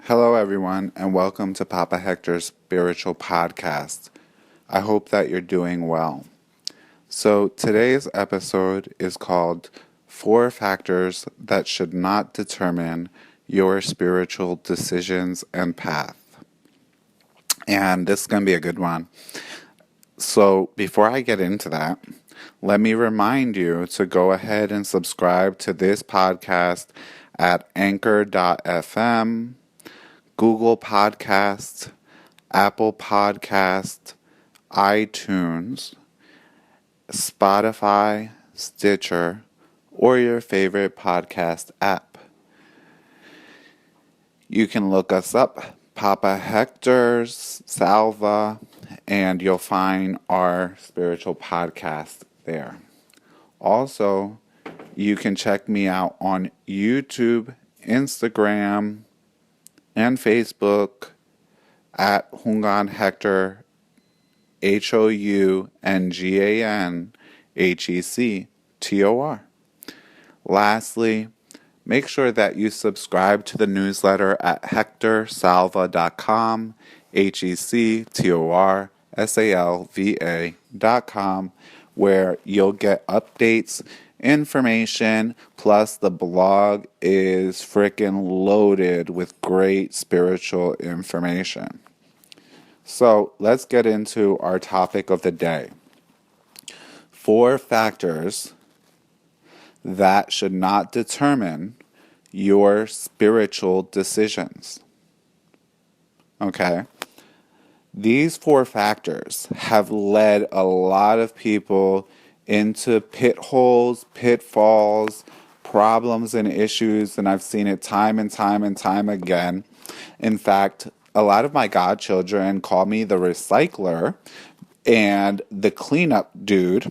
Hello, everyone, and welcome to Papa Hector's Spiritual Podcast. I hope that you're doing well. So, today's episode is called 4 Factors That Should Not Determine Your Spiritual Decisions and Path. And this is going to be a good one. So, before I get into that, let me remind you to go ahead and subscribe to this podcast at anchor.fm, Google Podcasts, Apple Podcasts, iTunes, Spotify, Stitcher, or your favorite podcast app. You can look us up, Papa Hector's Salva, and you'll find our spiritual podcast there. Also, you can check me out on YouTube, Instagram, and Facebook at Hungan Hector, HOUNGANHECTOR. Lastly, make sure that you subscribe to the newsletter at hectorsalva.com, HECTORSALVA.com, where you'll get updates, information, plus the blog is freaking loaded with great spiritual information. So let's get into our topic of the day. 4 factors that should not determine your spiritual decisions. Okay? These 4 factors have led a lot of people into pit holes, pitfalls, problems, and issues, and I've seen it time and time and time again. In fact, a lot of my godchildren call me the recycler and the cleanup dude.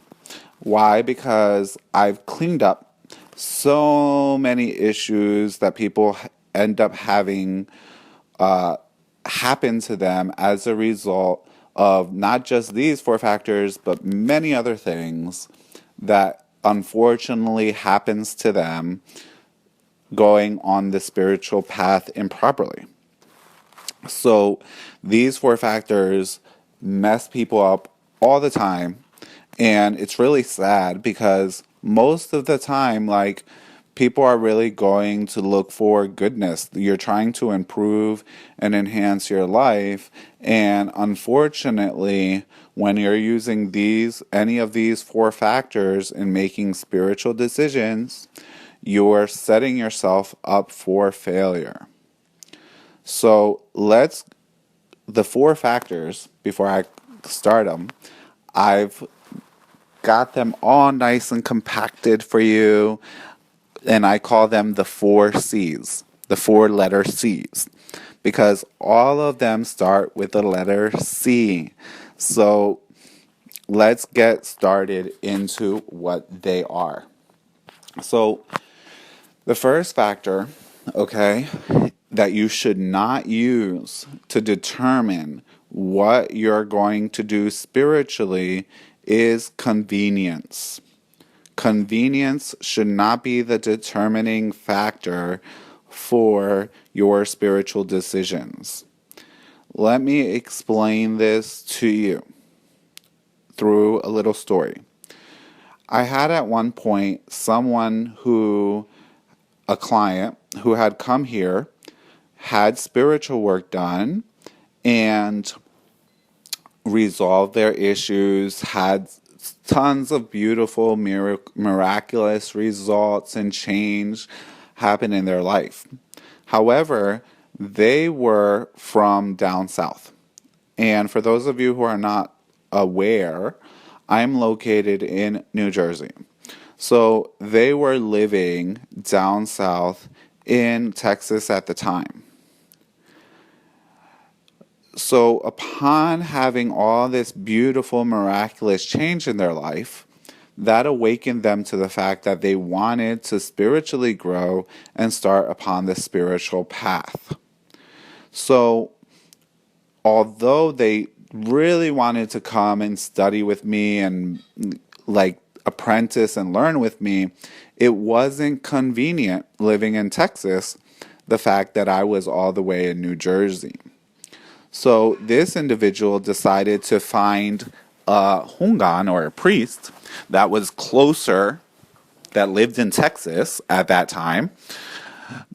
Why? Because I've cleaned up so many issues that people end up having happen to them as a result of not just these 4 factors, but many other things that unfortunately happens to them going on the spiritual path improperly. So these 4 factors mess people up all the time, and it's really sad because most of the time, people are really going to look for goodness. You're trying to improve and enhance your life. And unfortunately, when you're using any of these 4 factors in making spiritual decisions, you're setting yourself up for failure. So the 4 factors, before I start them, I've got them all nice and compacted for you. And I call them the 4 C's, the 4-letter C's, because all of them start with the letter C. So let's get started into what they are. So the first factor, that you should not use to determine what you're going to do spiritually is convenience. Convenience should not be the determining factor for your spiritual decisions. Let me explain this to you through a little story. I had at one point a client who had come here, had spiritual work done, and resolved their issues, had tons of beautiful, miraculous results and change happen in their life. However, they were from down south. And for those of you who are not aware, I'm located in New Jersey. So they were living down south in Texas at the time. So upon having all this beautiful, miraculous change in their life, that awakened them to the fact that they wanted to spiritually grow and start upon the spiritual path. So although they really wanted to come and study with me and apprentice and learn with me, it wasn't convenient living in Texas the fact that I was all the way in New Jersey. So this individual decided to find a hungan, or a priest, that was closer, that lived in Texas at that time,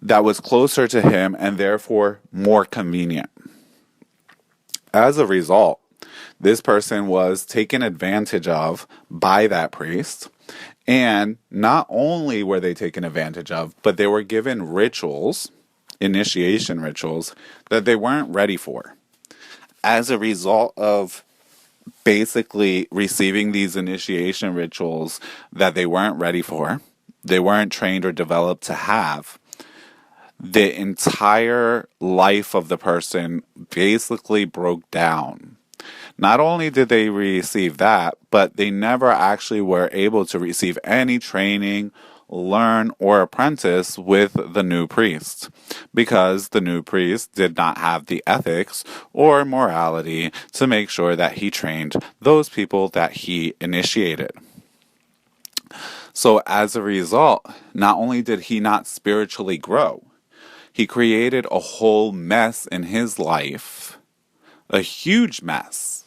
that was closer to him and therefore more convenient. As a result, this person was taken advantage of by that priest. And not only were they taken advantage of, but they were given rituals, initiation rituals, that they weren't ready for. As a result of basically receiving these initiation rituals that they weren't ready for, they weren't trained or developed to have, the entire life of the person basically broke down. Not only did they receive that, but they never actually were able to receive any training, learn, or apprentice with the new priest, because the new priest did not have the ethics or morality to make sure that he trained those people that he initiated. So as a result, not only did he not spiritually grow, he created a whole mess in his life, a huge mess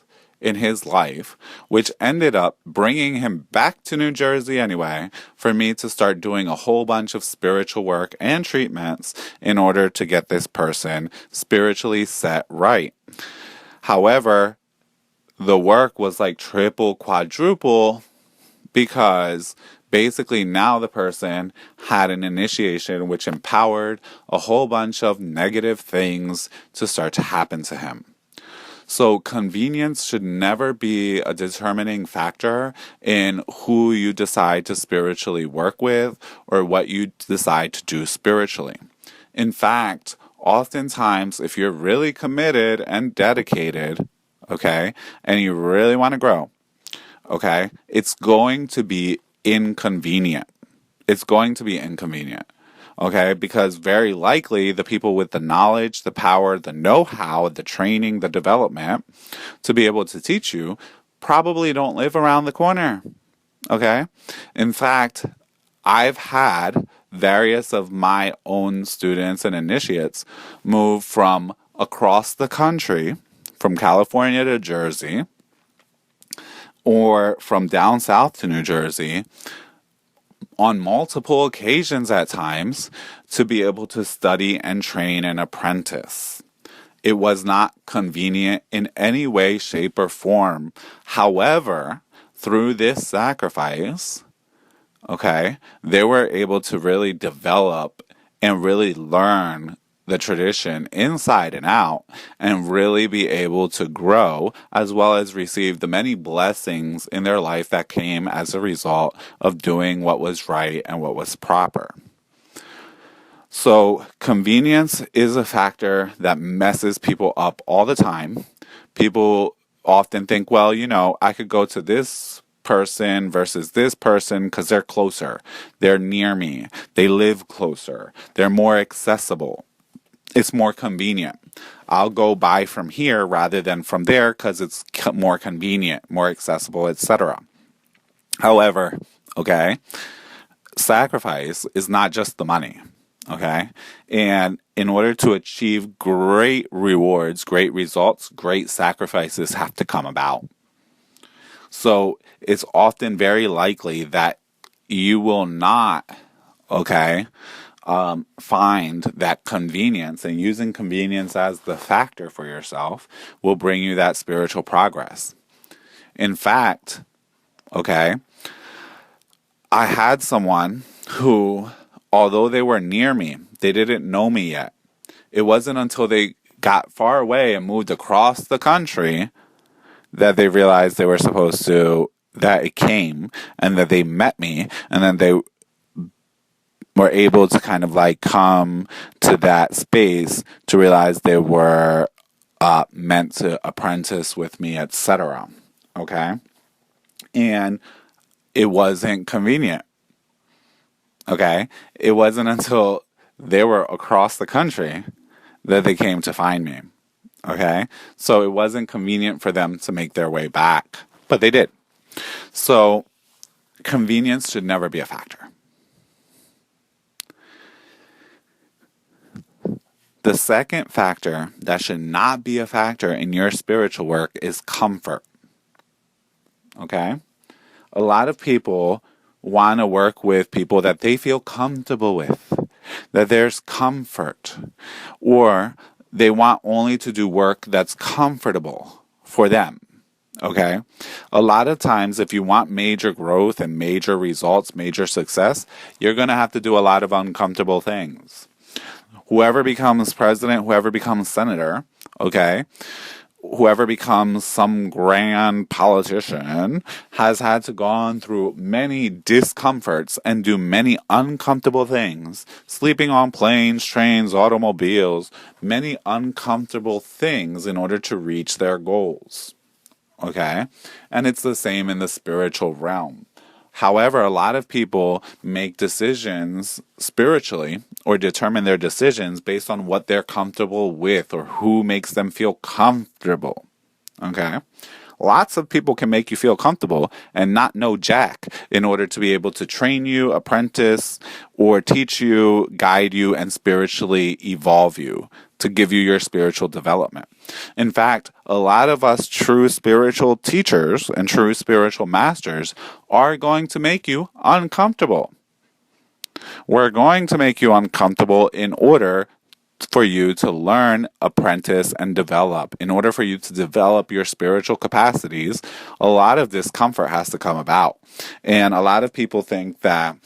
in his life, which ended up bringing him back to New Jersey anyway, for me to start doing a whole bunch of spiritual work and treatments in order to get this person spiritually set right. However, the work was like triple, quadruple, because basically now the person had an initiation which empowered a whole bunch of negative things to start to happen to him. So convenience should never be a determining factor in who you decide to spiritually work with or what you decide to do spiritually. In fact, oftentimes, if you're really committed and dedicated, okay, and you really want to grow, okay, it's going to be inconvenient. It's going to be inconvenient. Okay, because very likely the people with the knowledge, the power, the know-how, the training, the development to be able to teach you probably don't live around the corner. Okay? In fact, I've had various of my own students and initiates move from across the country, from California to Jersey, or from down south to New Jersey, on multiple occasions at times, to be able to study and train an apprentice. It was not convenient in any way, shape, or form. However, through this sacrifice, okay, they were able to really develop and really learn the tradition inside and out, and really be able to grow, as well as receive the many blessings in their life that came as a result of doing what was right and what was proper. So convenience is a factor that messes people up all the time. People often think, well, I could go to this person versus this person because they're closer, they're near me, they live closer, they're more accessible. It's more convenient. I'll go buy from here rather than from there because it's more convenient, more accessible, etc. However, okay, sacrifice is not just the money, okay? And in order to achieve great rewards, great results, great sacrifices have to come about. So it's often very likely that you will not, okay, find that convenience, and using convenience as the factor for yourself will bring you that spiritual progress. In fact, okay, I had someone who, although they were near me, they didn't know me yet. It wasn't until they got far away and moved across the country that they realized they were supposed to, that it came, and that they met me, and then they were able to kind of like come to that space to realize they were meant to apprentice with me, etc. Okay? And it wasn't convenient. Okay? It wasn't until they were across the country that they came to find me. Okay? So it wasn't convenient for them to make their way back, but they did. So convenience should never be a factor. second factor that should not be a factor in your spiritual work is comfort. Okay? A lot of people want to work with people that they feel comfortable with, that there's comfort, or they want only to do work that's comfortable for them. Okay? A lot of times, if you want major growth and major results, major success, you're going to have to do a lot of uncomfortable things. Whoever becomes president, whoever becomes senator, okay, whoever becomes some grand politician has had to go on through many discomforts and do many uncomfortable things, sleeping on planes, trains, automobiles, many uncomfortable things in order to reach their goals. Okay? And it's the same in the spiritual realm. However, a lot of people make decisions spiritually or determine their decisions based on what they're comfortable with or who makes them feel comfortable. Okay? Lots of people can make you feel comfortable and not know jack in order to be able to train you, apprentice, or teach you, guide you, and spiritually evolve you to give you your spiritual development. In fact, a lot of us true spiritual teachers and true spiritual masters are going to make you uncomfortable. We're going to make you uncomfortable in order for you to learn, apprentice, and develop. In order for you to develop your spiritual capacities, a lot of discomfort has to come about. And a lot of people think that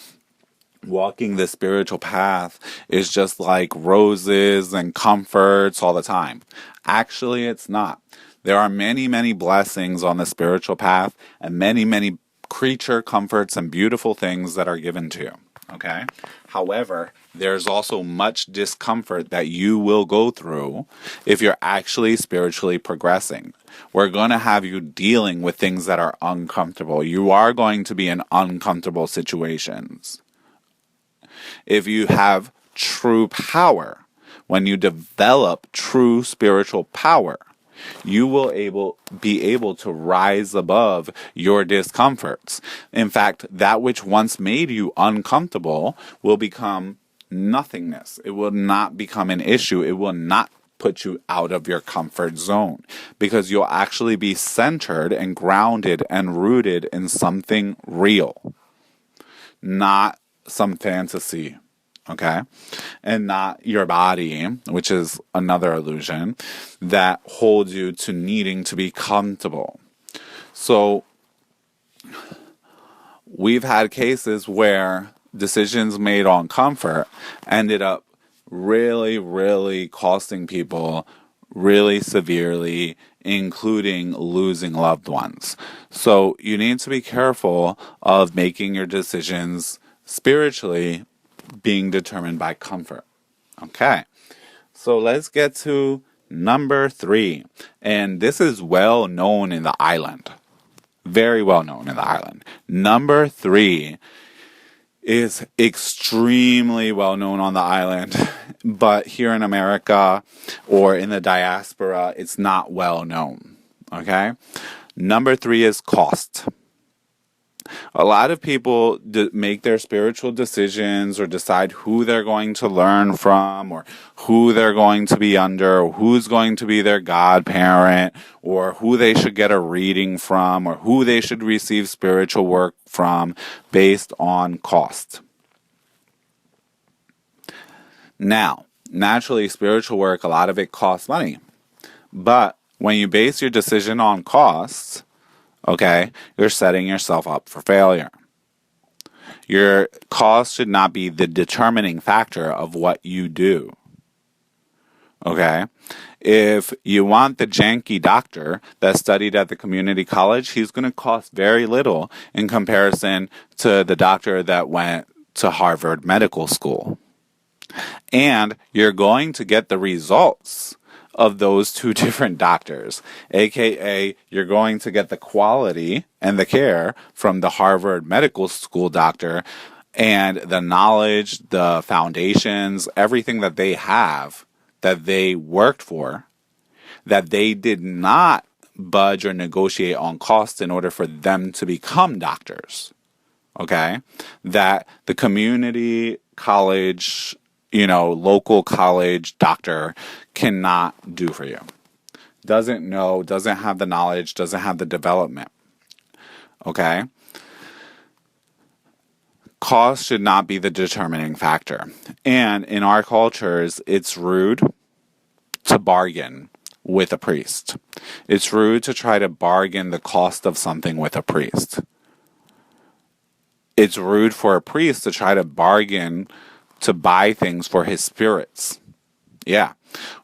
walking the spiritual path is just like roses and comforts all the time. Actually, it's not. There are many, many blessings on the spiritual path and many, many creature comforts and beautiful things that are given to you. Okay? However, there's also much discomfort that you will go through if you're actually spiritually progressing. We're going to have you dealing with things that are uncomfortable. You are going to be in uncomfortable situations. If you have true power, when you develop true spiritual power, you will be able to rise above your discomforts. In fact, that which once made you uncomfortable will become nothingness. It will not become an issue. It will not put you out of your comfort zone because you'll actually be centered and grounded and rooted in something real, not some fantasy. Okay? And not your body, which is another illusion, that holds you to needing to be comfortable. So, we've had cases where decisions made on comfort ended up really, really costing people really severely, including losing loved ones. So, you need to be careful of making your decisions spiritually being determined by comfort. Okay, so let's get to number 3. And this is well known in the island. Very well known in the island. Number 3 is extremely well known on the island, but here in America or in the diaspora, it's not well known. Okay, number 3 is cost. A lot of people make their spiritual decisions or decide who they're going to learn from or who they're going to be under or who's going to be their godparent or who they should get a reading from or who they should receive spiritual work from based on cost. Now, naturally, spiritual work, a lot of it costs money. But when you base your decision on costs, okay, you're setting yourself up for failure. Your cost should not be the determining factor of what you do. Okay? If you want the janky doctor that studied at the community college, he's going to cost very little in comparison to the doctor that went to Harvard Medical School. And you're going to get the results of those two different doctors, aka you're going to get the quality and the care from the Harvard Medical School doctor and the knowledge, the foundations, everything that they have, that they worked for, that they did not budge or negotiate on cost in order for them to become doctors. Okay? That the community college local college doctor cannot do for you. Doesn't know, doesn't have the knowledge, doesn't have the development. Okay? Cost should not be the determining factor. And in our cultures, it's rude to bargain with a priest. It's rude to try to bargain the cost of something with a priest. It's rude for a priest to try to bargain to buy things for his spirits. Yeah.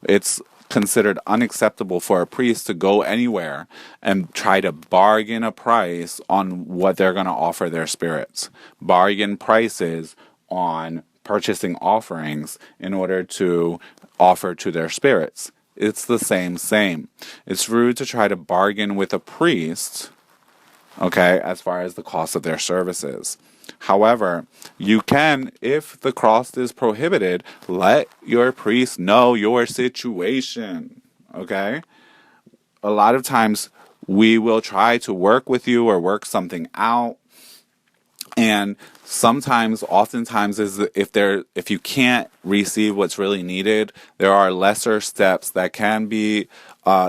It's considered unacceptable for a priest to go anywhere and try to bargain a price on what they're going to offer their spirits. Bargain prices on purchasing offerings in order to offer to their spirits. It's the same. It's rude to try to bargain with a priest, okay, as far as the cost of their services. However, you can, if the cost is prohibited, let your priest know your situation, okay? A lot of times we will try to work with you or work something out. And oftentimes, if you can't receive what's really needed, there are lesser steps that can be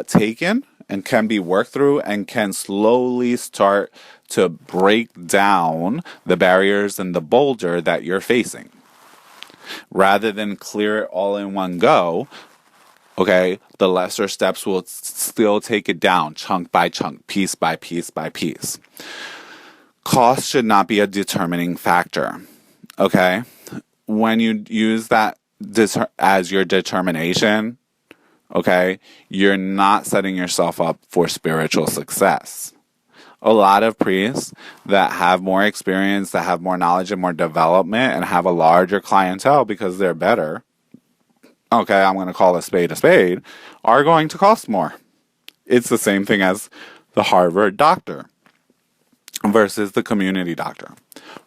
taken and can be worked through and can slowly start to break down the barriers and the boulder that you're facing. Rather than clear it all in one go, okay, the lesser steps will still take it down chunk by chunk, piece by piece by piece. Cost should not be a determining factor, okay? When you use that as your determination, okay, you're not setting yourself up for spiritual success. A lot of priests that have more experience, that have more knowledge and more development and have a larger clientele because they're better, okay, I'm going to call a spade, are going to cost more. It's the same thing as the Harvard doctor versus the community doctor.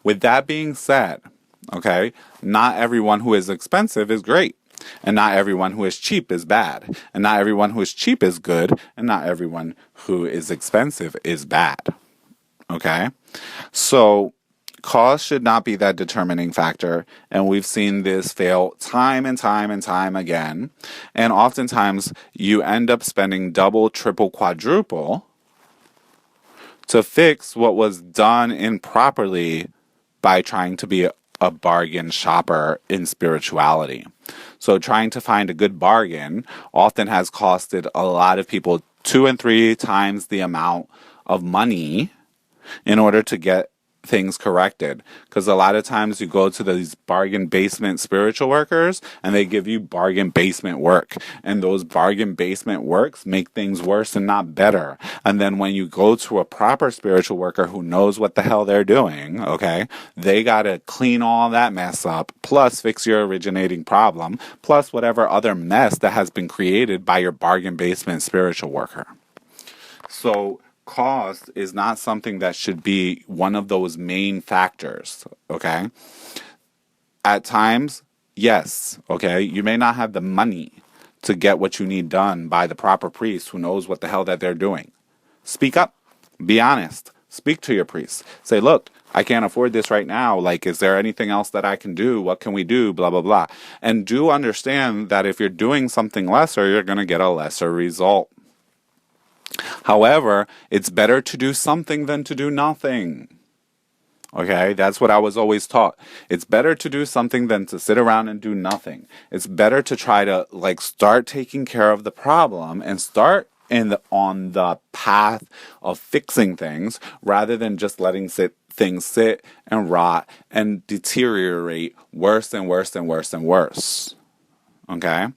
With that being said, okay, not everyone who is expensive is great. And not everyone who is cheap is bad. And not everyone who is cheap is good. And not everyone who is expensive is bad. Okay? So, cost should not be that determining factor. And we've seen this fail time and time and time again. And oftentimes, you end up spending double, triple, quadruple to fix what was done improperly by trying to be a bargain shopper in spirituality. So trying to find a good bargain often has costed a lot of people 2 and 3 times the amount of money in order to get things corrected. Because a lot of times you go to these bargain basement spiritual workers and they give you bargain basement work. And those bargain basement works make things worse and not better. And then when you go to a proper spiritual worker who knows what the hell they're doing, okay, they got to clean all that mess up, plus fix your originating problem, plus whatever other mess that has been created by your bargain basement spiritual worker. So cost is not something that should be one of those main factors, okay? At times, yes, okay, you may not have the money to get what you need done by the proper priest who knows what the hell that they're doing. Speak up. Be honest. Speak to your priest. Say, look, I can't afford this right now. Like, is there anything else that I can do? What can we do? Blah, blah, blah. And do understand that if you're doing something lesser, you're going to get a lesser result. However, it's better to do something than to do nothing. Okay, that's what I was always taught. It's better to do something than to sit around and do nothing. It's better to try to start taking care of the problem and start on the path of fixing things rather than just letting things sit and rot and deteriorate worse and worse and worse and worse. Okay?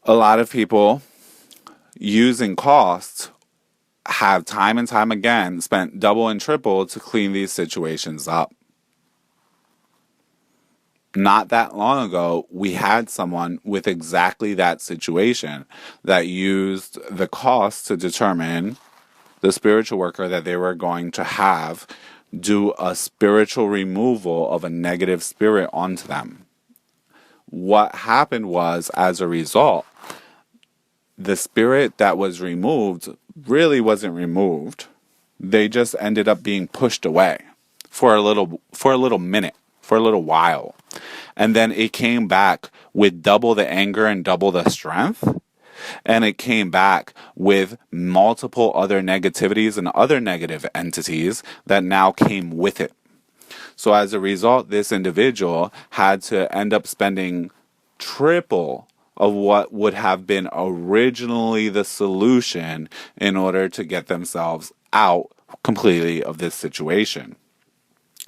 A lot of people using costs have time and time again spent double and triple to clean these situations up. Not that long ago, we had someone with exactly that situation that used the cost to determine the spiritual worker that they were going to have do a spiritual removal of a negative spirit onto them. What happened was, as a result, the spirit that was removed really wasn't removed. They just ended up being pushed away for a little minute, for a little while. and then it came back with double the anger and double the strength. And it came back with multiple other negativities and other negative entities that now came with it. So as a result, this individual had to end up spending triple of what would have been originally the solution in order to get themselves out completely of this situation.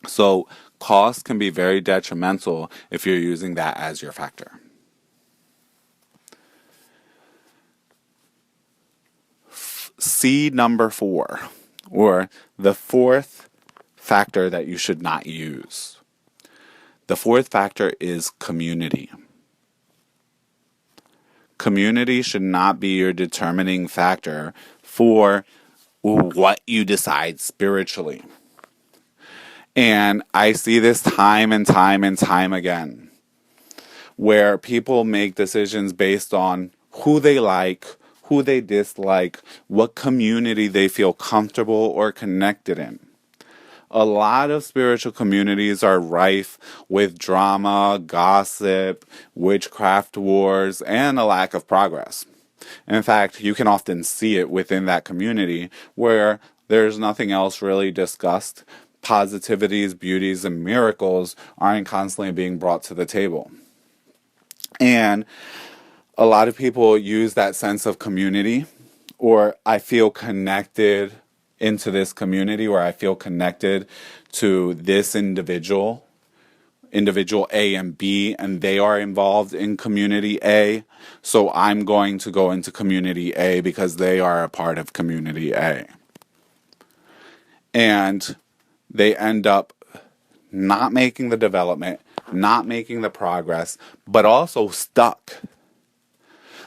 So cost can be very detrimental if you're using that as your factor. C number 4, or the fourth factor that you should not use. The fourth factor is community. Community should not be your determining factor for what you decide spiritually. And I see this time and time and time again, where people make decisions based on who they like, who they dislike, what community they feel comfortable or connected in. A lot of spiritual communities are rife with drama, gossip, witchcraft wars, and a lack of progress. In fact, you can often see it within that community where there's nothing else really discussed. Positivities, beauties, and miracles aren't constantly being brought to the table. And a lot of people use that sense of community, or I feel connected into this community, or I feel connected to this individual A and B, and they are involved in community A, so I'm going to go into community A because they are a part of community A. And they end up not making the development, not making the progress, but also stuck.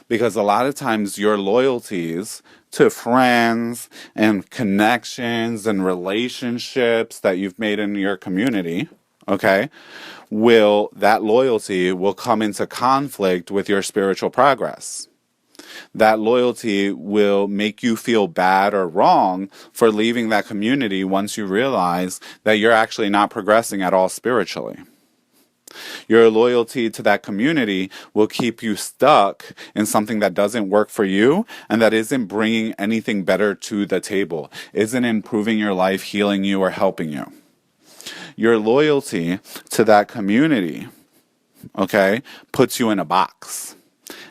Because a lot of times your loyalties to friends and connections and relationships that you've made in your community, okay, that loyalty will come into conflict with your spiritual progress. That loyalty will make you feel bad or wrong for leaving that community once you realize that you're actually not progressing at all spiritually. Your loyalty to that community will keep you stuck in something that doesn't work for you and that isn't bringing anything better to the table, isn't improving your life, healing you, or helping you. Your loyalty to that community, okay, puts you in a box.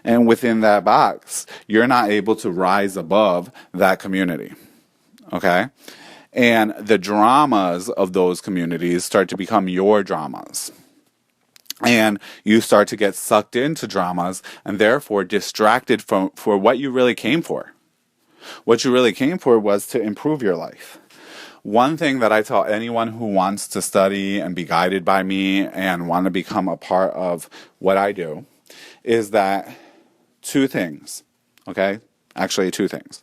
And within that box, you're not able to rise above that community, okay? And the dramas of those communities start to become your dramas. And you start to get sucked into dramas and therefore distracted for what you really came for. What you really came for was to improve your life. One thing that I tell anyone who wants to study and be guided by me and want to become a part of what I do is that two things, okay? Actually, two things.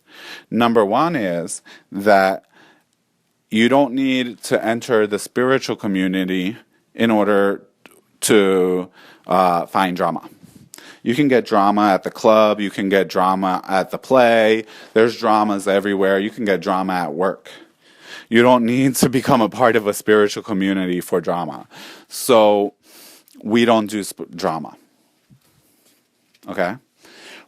Number one is that you don't need to enter the spiritual community in order to find drama. You can get drama at the club. You can get drama at the play. There's dramas everywhere. You can get drama at work. You don't need to become a part of a spiritual community for drama. So we don't do drama. Okay?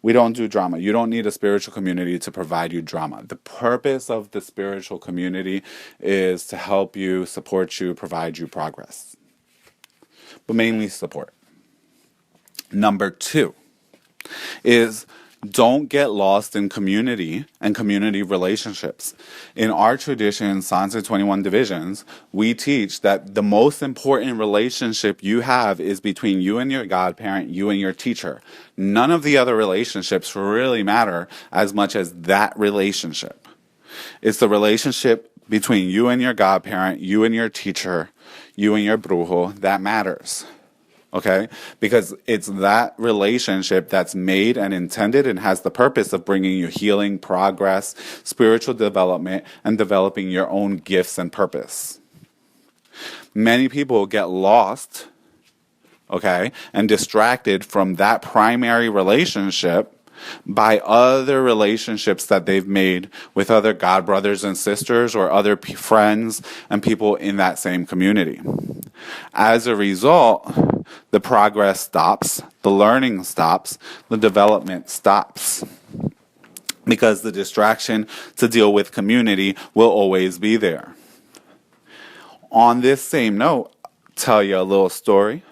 We don't do drama. You don't need a spiritual community to provide you drama. The purpose of the spiritual community is to help you, support you, provide you progress. But mainly support. Number 2 is don't get lost in community and community relationships. In our tradition, Sansa 21 Divisions, we teach that the most important relationship you have is between you and your godparent, you and your teacher. None of the other relationships really matter as much as that relationship. It's the relationship between you and your godparent, you and your teacher, you and your brujo that matters. Okay? Because it's that relationship that's made and intended and has the purpose of bringing you healing, progress, spiritual development, and developing your own gifts and purpose. Many people get lost, okay, and distracted from that primary relationship by other relationships that they've made with other god brothers and sisters or other friends and people in that same community. As a result, the progress stops, the learning stops, the development stops. Because the distraction to deal with community will always be there. On this same note, I'll tell you a little story.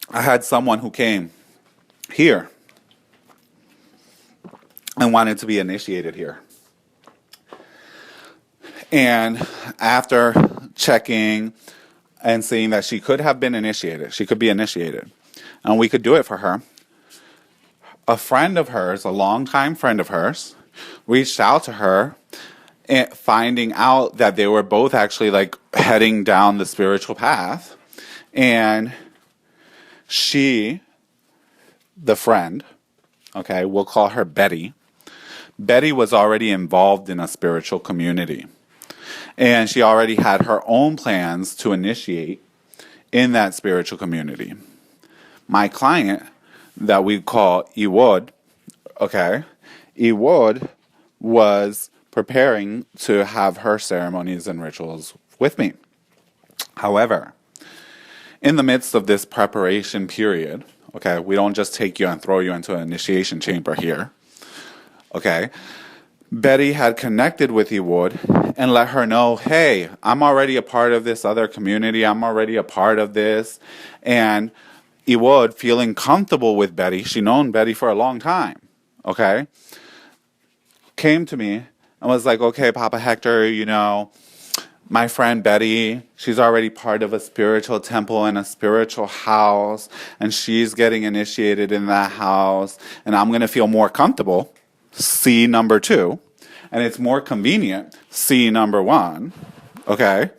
I had someone who came here and wanted to be initiated here. And after checking and seeing that she could have been initiated, she could be initiated, and we could do it for her, a friend of hers, a longtime friend of hers, reached out to her, and finding out that they were both actually like heading down the spiritual path. And she, the friend, okay, we'll call her Betty. Betty was already involved in a spiritual community. And she already had her own plans to initiate in that spiritual community. My client, that we call Iwod, okay, Iwod was preparing to have her ceremonies and rituals with me. However, in the midst of this preparation period, okay, we don't just take you and throw you into an initiation chamber here, okay, Betty had connected with Iwod and let her know, hey, I'm already a part of this other community, I'm already a part of this, and Iwod, feeling comfortable with Betty, she'd known Betty for a long time, okay, came to me and was like, okay, Papa Hector, you know, my friend Betty, she's already part of a spiritual temple and a spiritual house, and she's getting initiated in that house, and I'm going to feel more comfortable, C number 2, and it's more convenient, C number 1, okay,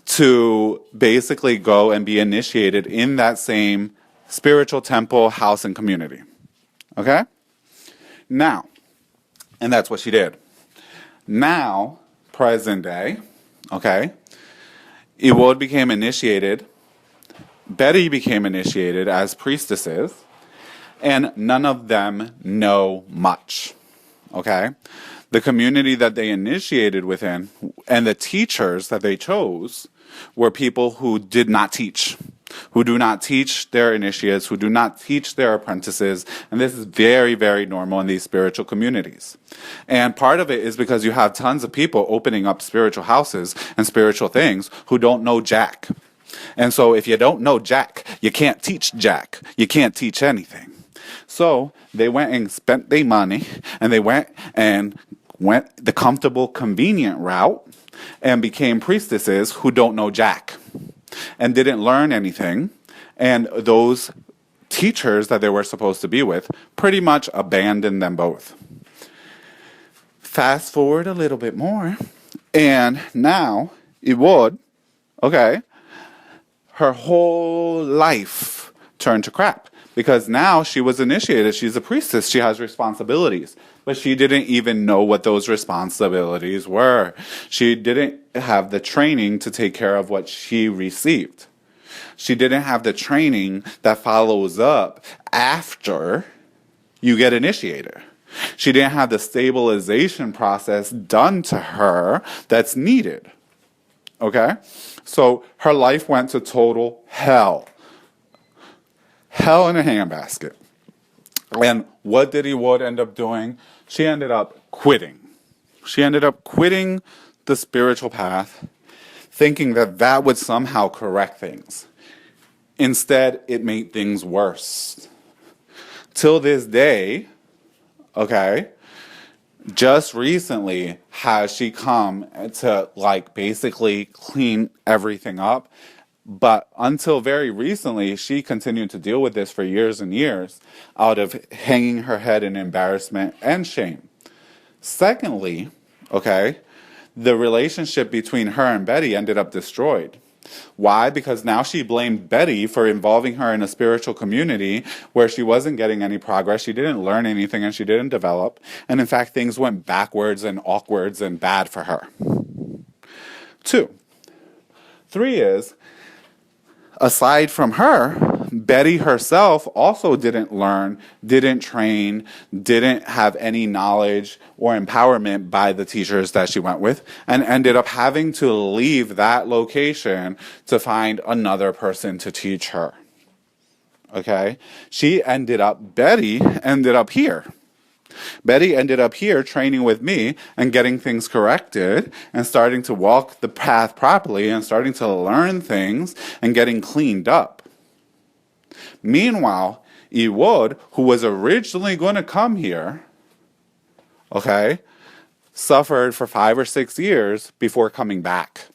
to basically go and be initiated in that same spiritual temple, house, and community, okay? Now, and that's what she did. Now, present day, okay, Iwod became initiated, Betty became initiated as priestesses, and none of them know much, okay? The community that they initiated within and the teachers that they chose were people who did not teach, who do not teach their initiates, who do not teach their apprentices, and this is very, very normal in these spiritual communities. And part of it is because you have tons of people opening up spiritual houses and spiritual things who don't know jack. And so if you don't know jack, you can't teach jack. You can't teach anything. So they went and spent their money, and they went the comfortable, convenient route and became priestesses who don't know jack and didn't learn anything. And those teachers that they were supposed to be with pretty much abandoned them both. Fast forward a little bit more, and now Iwod, okay, her whole life turned to crap. Because now she was initiated, she's a priestess, she has responsibilities. But she didn't even know what those responsibilities were. She didn't have the training to take care of what she received. She didn't have the training that follows up after you get initiated. She didn't have the stabilization process done to her that's needed. Okay? So her life went to total hell. Hell in a handbasket. And what did Iwod end up doing? She ended up quitting. She ended up quitting the spiritual path, thinking that that would somehow correct things. Instead, it made things worse. Till this day, okay, just recently has she come to like basically clean everything up. But until very recently, she continued to deal with this for years and years out of hanging her head in embarrassment and shame. Secondly, okay, the relationship between her and Betty ended up destroyed. Why? Because now she blamed Betty for involving her in a spiritual community where she wasn't getting any progress, she didn't learn anything, and she didn't develop. And in fact, things went backwards and awkwards and bad for her. 2. 3 is, aside from her, Betty herself also didn't learn, didn't train, didn't have any knowledge or empowerment by the teachers that she went with, and ended up having to leave that location to find another person to teach her. Okay? Betty ended up here. Betty ended up here training with me and getting things corrected and starting to walk the path properly and starting to learn things and getting cleaned up. Meanwhile, Iwod, who was originally going to come here, okay, suffered for 5 or 6 years before coming back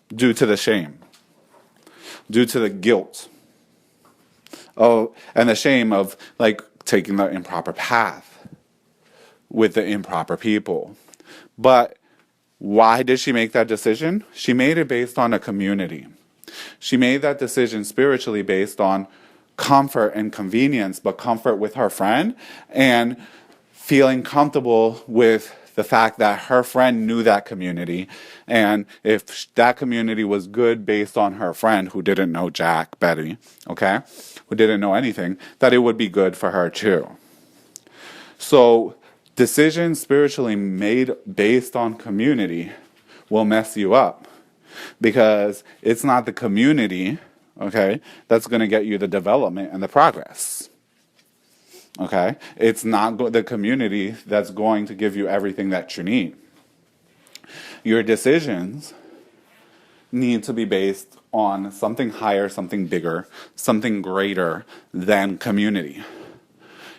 due to the shame, due to the guilt. Oh, and the shame of like taking the improper path with the improper people. But why did she make that decision? She made it based on a community. She made that decision spiritually based on comfort and convenience, but comfort with her friend and feeling comfortable with the fact that her friend knew that community. And if that community was good based on her friend who didn't know Betty, okay, who didn't know anything, that it would be good for her too. So decisions spiritually made based on community will mess you up because it's not the community, okay, that's going to get you the development and the progress. Okay? It's not the community that's going to give you everything that you need. Your decisions need to be based on something higher, something bigger, something greater than community.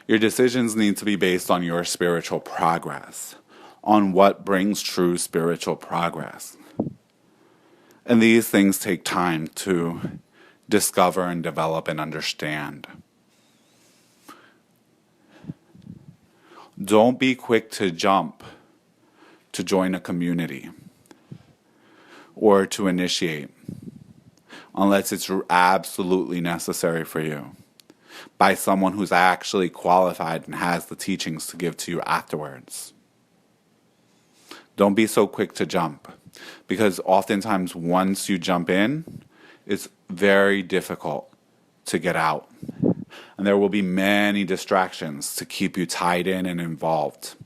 Your decisions need to be based on your spiritual progress, on what brings true spiritual progress. And these things take time to discover and develop and understand. Don't be quick to jump to join a community or to initiate unless it's absolutely necessary for you by someone who's actually qualified and has the teachings to give to you afterwards. Don't be so quick to jump because oftentimes once you jump in, it's very difficult to get out. And there will be many distractions to keep you tied in and involved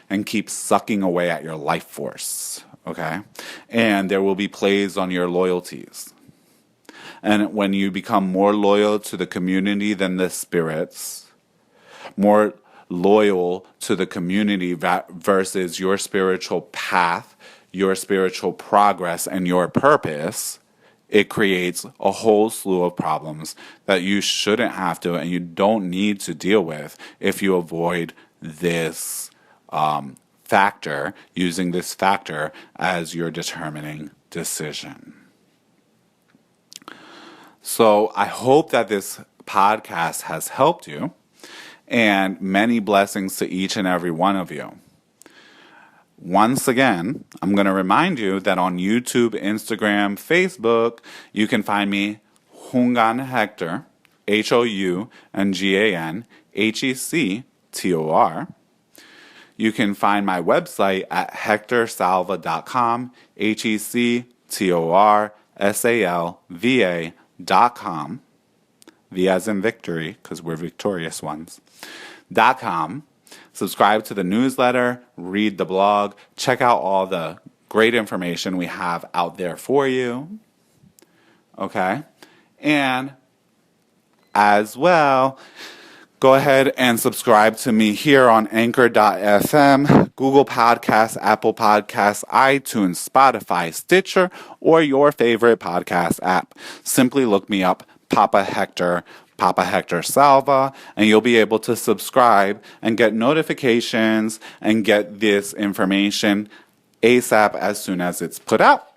and keep sucking away at your life force, okay? And there will be plays on your loyalties. And when you become more loyal to the community than the spirits, more loyal to the community versus your spiritual path, your spiritual progress, and your purpose, it creates a whole slew of problems that you shouldn't have to and you don't need to deal with if you avoid this factor, using this factor as your determining decision. So I hope that this podcast has helped you, and many blessings to each and every one of you. Once again, I'm going to remind you that on YouTube, Instagram, Facebook, you can find me Houngan Hector, Houngan Hector. You can find my website at hectorsalva.com, hectorsalva.com, V as in victory, because we're victorious ones, .com. Subscribe to the newsletter, read the blog, check out all the great information we have out there for you. Okay? And as well, go ahead and subscribe to me here on Anchor.fm, Google Podcasts, Apple Podcasts, iTunes, Spotify, Stitcher, or your favorite podcast app. Simply look me up, Papa Hector Salva, and you'll be able to subscribe and get notifications and get this information ASAP as soon as it's put out.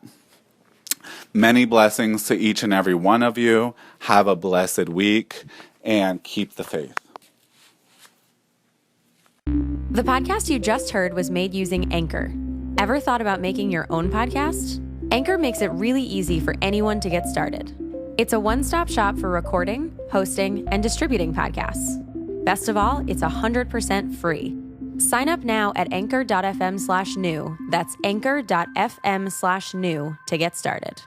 Many blessings to each and every one of you. Have a blessed week and keep the faith. The podcast you just heard was made using Anchor. Ever thought about making your own podcast? Anchor makes it really easy for anyone to get started. It's a one-stop shop for recording, hosting, and distributing podcasts. Best of all, it's 100% free. Sign up now at anchor.fm/new. That's anchor.fm/new to get started.